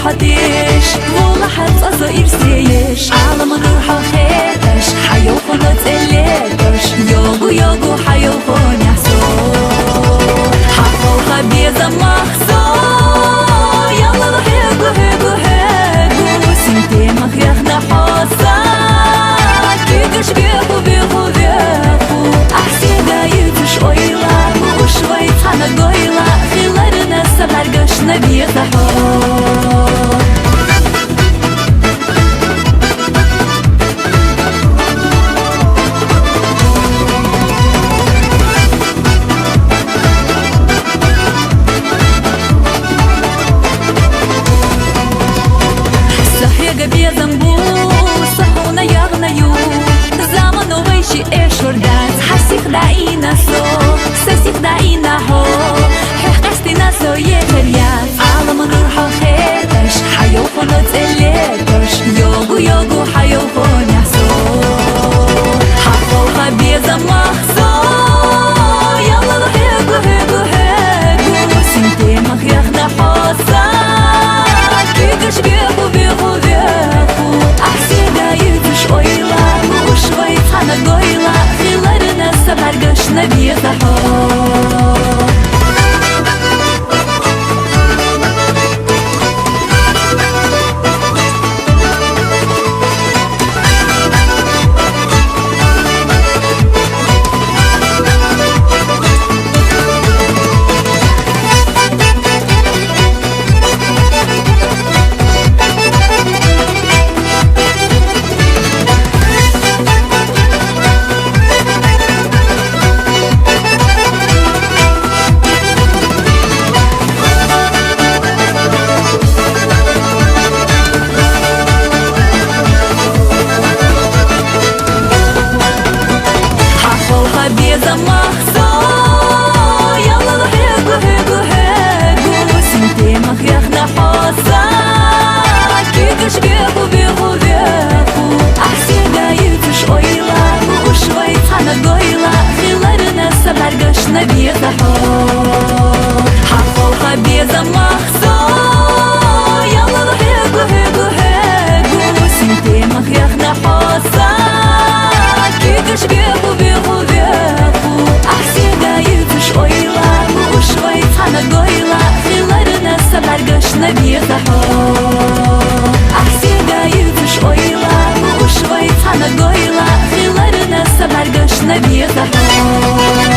حديش والله حتص إرسيش عالم نروح خيتش حيوخون تقليتش يوغو يوغو حيوخون يحسو حقو خبيزة مخصو يلا هيجو هيجو هيجو سنتي مخيخنا حوصا كيكش بيخو بيخو بيخو أحسي دايتش أويلا وشوي تحنا قويلا خيلارنا سبرقشنا بيخحو Бе замбу сахуна ягнаю заману вейши эшурдат хасих даина со сасих даина хо хехкастина со еферят алам нурха хеташ хайохоно целеташ йогу йогу хайохон ясо хахоха бе замахсо ялла хегу хегу хегу синтемах яхна хоса кигаш беху беху نقويلا خيلارنا سبرقشنا بيخحو замахсо ялла хегу хегу хегу синтемах яхна хоса кигаш беху беху беху ахси даитш ойла ушвай тхана гойла хиларна сабаргашна бехахо хахоха бе замахсо ялла хегу хегу хегу синтемах яхна хоса кигаш беху беху نقويلا خيلارنا سبرقشنا بيخحو أحسي دايتش أويلا وشوي تحنا قويلا خيلارنا سبرقشنا بيخحو